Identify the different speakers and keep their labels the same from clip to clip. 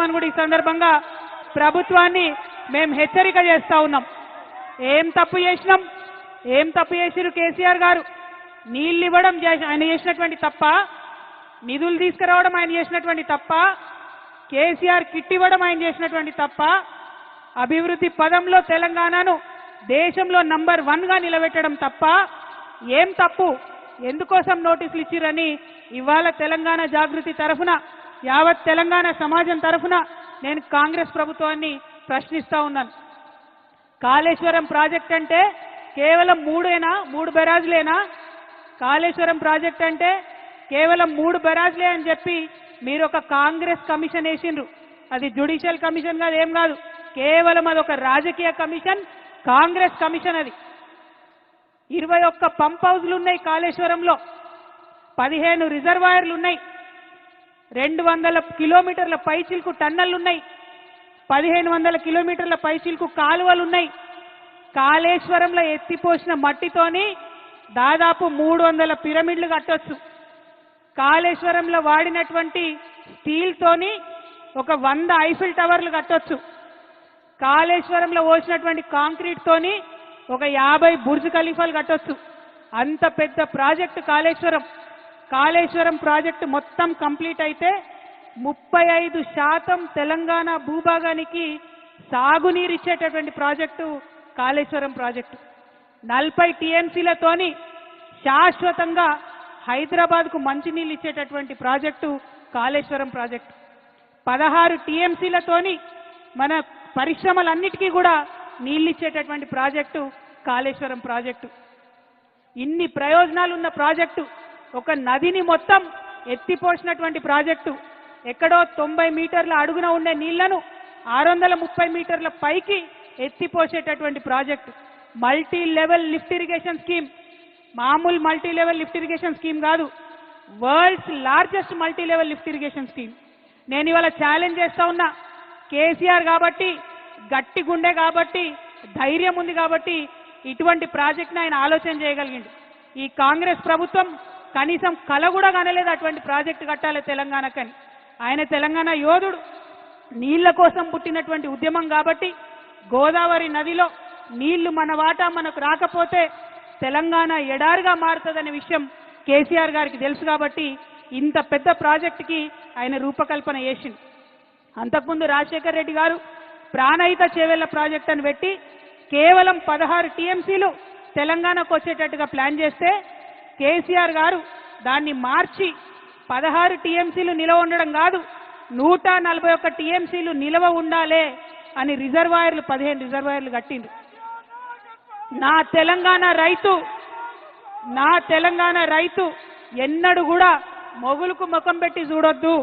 Speaker 1: చేసుకోమని కూడా ఈ సందర్భంగా ప్రభుత్వాన్ని మేము హెచ్చరిక చేస్తా ఉన్నాం. ఏం తప్పు చేసిరు కేసీఆర్ గారు? నీళ్ళు ఇవ్వడం ఆయన చేసినటువంటి తప్ప, నిధులు తీసుకురావడం ఆయన చేసినటువంటి తప్ప, కేసీఆర్ కిట్ ఇవ్వడం ఆయన చేసినటువంటి తప్ప, అభివృద్ధి పదంలో తెలంగాణను దేశంలో నంబర్ 1గా నిలబెట్టడం తప్ప ఏం తప్పు? ఎందుకోసం నోటీసులు ఇచ్చిరని ఇవాళ తెలంగాణ జాగృతి తరఫున, యావత్ తెలంగాణ సమాజం తరఫున నేను కాంగ్రెస్ ప్రభుత్వాన్ని ప్రశ్నిస్తా ఉన్నాను. కాళేశ్వరం ప్రాజెక్ట్ అంటే కేవలం 3 బెరాజులేనా? కాళేశ్వరం ప్రాజెక్ట్ అంటే కేవలం 3 బెరాజులే అని చెప్పి మీరు ఒక కాంగ్రెస్ కమిషన్ వేసిండ్రు. అది జ్యుడిషియల్ కమిషన్ కాదు, ఏం కాదు, కేవలం అదొక రాజకీయ కమిషన్, కాంగ్రెస్ కమిషన్. అది 21 పంప్ హౌజ్లు ఉన్నాయి కాళేశ్వరంలో, 15 రిజర్వాయర్లు ఉన్నాయి, 200 కిలోమీటర్ల పైచిల్కు టన్నెల్లు ఉన్నాయి, 1500 కిలోమీటర్ల పైచిల్కు కాలువలు ఉన్నాయి. కాళేశ్వరంలో ఎత్తిపోసిన మట్టితోని దాదాపు 300 పిరమిడ్లు కట్టొచ్చు. కాళేశ్వరంలో వాడినటువంటి స్టీల్తోని ఒక 100 ఐఫిల్ టవర్లు కట్టొచ్చు. కాళేశ్వరంలో పోసినటువంటి కాంక్రీట్ తోని ఒక 50 బుర్జ్ ఖలీఫాలు కట్టొచ్చు. అంత పెద్ద ప్రాజెక్టు కాళేశ్వరం. కాళేశ్వరం ప్రాజెక్టు మొత్తం కంప్లీట్ అయితే 35% తెలంగాణ భూభాగానికి సాగునీరు ఇచ్చేటటువంటి ప్రాజెక్టు కాళేశ్వరం ప్రాజెక్టు. 40 టీఎంసీలతోని శాశ్వతంగా హైదరాబాద్కు మంచినీళ్ళు ఇచ్చేటటువంటి ప్రాజెక్టు కాళేశ్వరం ప్రాజెక్టు. 16 టీఎంసీలతోని మన పరిశ్రమలన్నిటికీ కూడా నీళ్ళు ఇచ్చేటటువంటి ప్రాజెక్టు కాళేశ్వరం ప్రాజెక్టు. ఇన్ని ప్రయోజనాలు ఉన్న ప్రాజెక్టు, ఒక నదిని మొత్తం ఎత్తిపోసినటువంటి ప్రాజెక్టు, ఎక్కడో 90 మీటర్ల అడుగున ఉండే నీళ్లను 630 మీటర్ల పైకి ఎత్తిపోసేటటువంటి project. Multi level lift irrigation scheme, మామూలు multi level lift irrigation scheme కాదు, world's largest multi level lift irrigation scheme. నేను ఇవాళ ఛాలెంజ్ చేస్తా ఉన్నా, కేసీఆర్ కాబట్టి, గట్టి గుండె కాబట్టి, ధైర్యం ఉంది కాబట్టి ఇటువంటి ప్రాజెక్ట్ని ఆయన ఆలోచన చేయగలిగిండు. ఈ కాంగ్రెస్ ప్రభుత్వం కనీసం కల కూడా కనలేదు అటువంటి ప్రాజెక్టు కట్టాలి తెలంగాణకని. ఆయన తెలంగాణ యోధుడు, నీళ్ల కోసం పుట్టినటువంటి ఉద్యమం కాబట్టి గోదావరి నదిలో నీళ్లు మన వాటా మనకు రాకపోతే తెలంగాణ ఎడారిగా మారుతుందనే విషయం కేసీఆర్ గారికి తెలుసు కాబట్టి ఇంత పెద్ద ప్రాజెక్టుకి ఆయన రూపకల్పన చేసింది. అంతకుముందు రాజశేఖర్ రెడ్డి గారు ప్రాణహిత చేవెళ్ల ప్రాజెక్ట్ అని పెట్టి కేవలం 16 టీఎంసీలు తెలంగాణకు వచ్చేటట్టుగా ప్లాన్ చేస్తే కేసీఆర్ గారు దాన్ని మార్చి 16 టీఎంసీలు నిలవ ఉండడం కాదు, 141 టీఎంసీలు నిలవ ఉండాలే అని రిజర్వాయర్లు 15 రిజర్వాయర్లు కట్టిండ్రు. నా తెలంగాణ రైతు ఎన్నడూ కూడా మొగులకు ముఖం పెట్టి చూడొద్దు,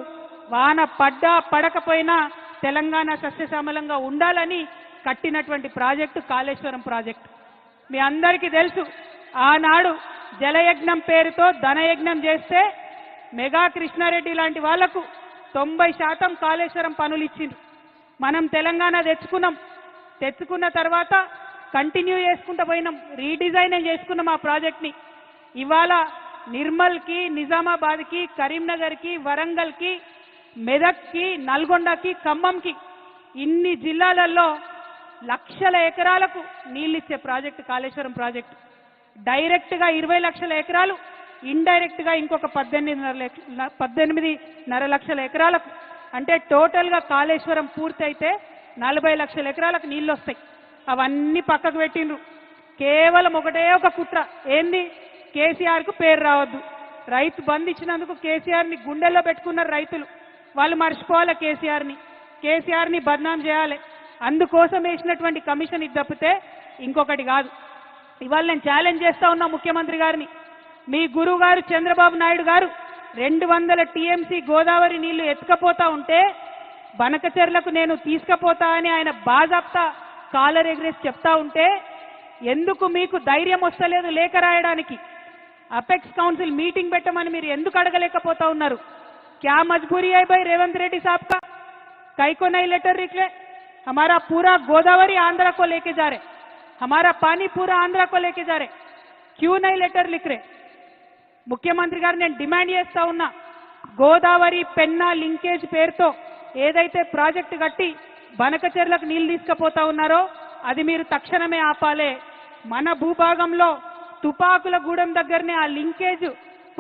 Speaker 1: వాన పడ్డా పడకపోయినా తెలంగాణ సస్యశ్యామలంగా ఉండాలని కట్టినటువంటి ప్రాజెక్టు కాళేశ్వరం ప్రాజెక్టు. మీ అందరికీ తెలుసు, ఆనాడు జలయజ్ఞం పేరుతో ధనయజ్ఞం చేస్తే మెగా కృష్ణారెడ్డి లాంటి వాళ్లకు 90% కాళేశ్వరం పనులు ఇచ్చిండ్రు. మనం తెలంగాణ తెచ్చుకున్న తర్వాత కంటిన్యూ చేసుకుంటూ పోయినాం, రీడిజైన్ చేసుకున్నాం ఆ ప్రాజెక్ట్ని. ఇవాళ నిర్మల్కి, నిజామాబాద్కి, కరీంనగర్కి, వరంగల్కి, మెదక్కి, నల్గొండకి, ఖమ్మంకి, ఇన్ని జిల్లాలలో లక్షల ఎకరాలకు నీళ్ళిచ్చే ప్రాజెక్టు కాళేశ్వరం ప్రాజెక్టు. డైరెక్ట్గా 20 లక్షల ఎకరాలు, ఇండైరెక్ట్గా ఇంకొక 18.5 లక్షల ఎకరాలకు, అంటే టోటల్గా కాళేశ్వరం పూర్తయితే 40 లక్షల ఎకరాలకు నీళ్ళు వస్తాయి. అవన్నీ పక్కకు పెట్టిండ్రు. కేవలం ఒకటే ఒక కుట్ర, ఏంది? కేసీఆర్కు పేరు రావద్దు. రైతు బంధు ఇచ్చినందుకు కేసీఆర్ని గుండెల్లో పెట్టుకున్నారు రైతులు. వాళ్ళు మర్చిపోవాలి కేసీఆర్ని బద్నాం చేయాలి. అందుకోసం వేసినటువంటి కమిషన్ ఇది తప్పితే ఇంకొకటి కాదు. ఇవాళ నేను ఛాలెంజ్ చేస్తా ఉన్నా ముఖ్యమంత్రి గారిని, మీ గురువు గారు చంద్రబాబు నాయుడు గారు 200 టీఎంసీ గోదావరి నీళ్లు ఎత్తుకపోతా ఉంటే బనకచెర్లకు నేను తీసుకుపోతా అని ఆయన బాజాప్తా కాలర్ ఎగ్రెస్ చెప్తా ఉంటే ఎందుకు మీకు ధైర్యం వస్తలేదు లేఖ రాయడానికి? అపెక్స్ కౌన్సిల్ మీటింగ్ పెట్టమని మీరు ఎందుకు అడగలేకపోతా ఉన్నారు? क्या मजबूरी है भाई रेवंत रेड्डी साहब का? कई को नहीं लेटर लिखे? हमारा पूरा गोदावरी आंध्रा को लेके जा रहे, हमारा पानी पूरा आंध्रा को लेके जा रहे, क्यों नहीं लेटर लिख रहे? मुख्यमंत्री गाరు నేను డిమాండ్ చేస్తా ఉన్నా, గోదావరి పెన్నా లింకేజ్ పేరుతో ఏదైతే ప్రాజెక్టు కట్టి బనకచెర్లకు నీళ్లు తీసుకుపోతా ఉన్నారో అది మీరు తక్షణమే ఆపాలే. మన భూభాగంలో తుపాకుల గూడెం దగ్గరనే ఆ లింకేజ్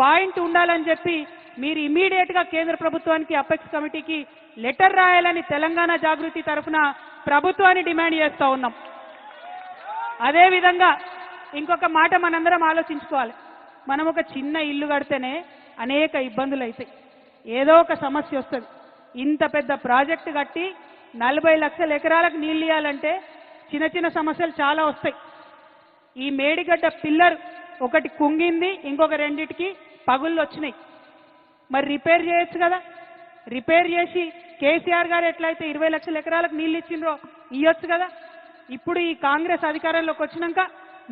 Speaker 1: పాయింట్ ఉండాలని చెప్పి మీరు ఇమీడియట్ గా కేంద్ర ప్రభుత్వానికి అపెక్స్ కమిటీకి లెటర్ రాయాలని తెలంగాణ జాగృతి తరఫున ప్రభుత్వాన్ని డిమాండ్ చేస్తూ ఉన్నాం. అదేవిధంగా ఇంకొక మాట మనందరం ఆలోచించుకోవాలి. మనం ఒక చిన్న ఇల్లు కడితేనే అనేక ఇబ్బందులు అవుతాయి, ఏదో ఒక సమస్య వస్తుంది. ఇంత పెద్ద ప్రాజెక్టు కట్టి 40 లక్షల ఎకరాలకు నీళ్ళు ఇవ్వాలంటే చిన్న చిన్న సమస్యలు చాలా వస్తాయి. ఈ మేడిగడ్డ పిల్లర్ ఒకటి కుంగింది, ఇంకొక రెండిటికి పగుళ్ళు వచ్చినాయి. మరి రిపేర్ చేయొచ్చు కదా. రిపేర్ చేసి కేసీఆర్ గారు ఎట్లయితే 20 లక్షల ఎకరాలకు నీళ్ళు ఇచ్చిండ్రో ఇవ్వచ్చు కదా. ఇప్పుడు ఈ కాంగ్రెస్ అధికారంలోకి వచ్చినాక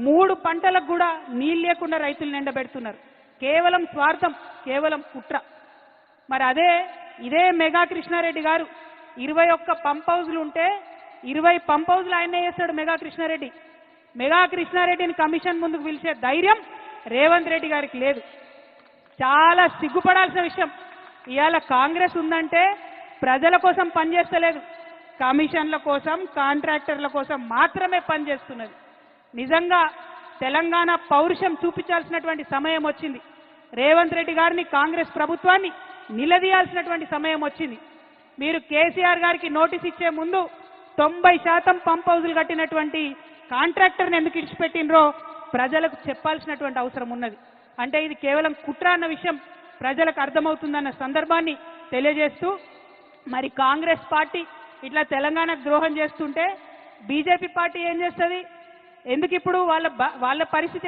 Speaker 1: 3 పంటలకు కూడా నీళ్ళు లేకుండా రైతులు నిండబెడుతున్నారు. కేవలం స్వార్థం, కేవలం కుట్ర. మరి ఇదే మెగా కృష్ణారెడ్డి గారు 21 పంప్ హౌజులు ఉంటే 20 పంప్ హౌజులు ఆయనే చేస్తాడు మెగా కృష్ణారెడ్డి. మెగా కృష్ణారెడ్డిని కమిషన్ ముందుకు పిలిచే ధైర్యం రేవంత్ రెడ్డి గారికి లేదు. చాలా సిగ్గుపడాల్సిన విషయం. ఇవాళ కాంగ్రెస్ ఉందంటే ప్రజల కోసం పనిచేస్తలేదు, కమిషన్ల కోసం కాంట్రాక్టర్ల కోసం మాత్రమే పనిచేస్తున్నది. నిజంగా తెలంగాణ పౌరుషం చూపించాల్సినటువంటి సమయం వచ్చింది. రేవంత్ రెడ్డి గారిని, కాంగ్రెస్ ప్రభుత్వాన్ని నిలదీయాల్సినటువంటి సమయం వచ్చింది. మీరు కేసీఆర్ గారికి నోటీస్ ఇచ్చే ముందు 90% పంప్ హౌజులు కట్టినటువంటి కాంట్రాక్టర్ని ఎందుకు ఇడిచిపెట్టినరో ప్రజలకు చెప్పాల్సినటువంటి అవసరం ఉన్నది. అంటే ఇది కేవలం కుట్ర అన్న విషయం ప్రజలకు అర్థమవుతుందన్న సందర్భాన్ని తెలియజేస్తూ, మరి కాంగ్రెస్ పార్టీ ఇట్లా తెలంగాణకు ద్రోహం చేస్తుంటే బీజేపీ పార్టీ ఏం చేస్తుంది? ఎందుకు ఇప్పుడు వాళ్ళ పరిస్థితి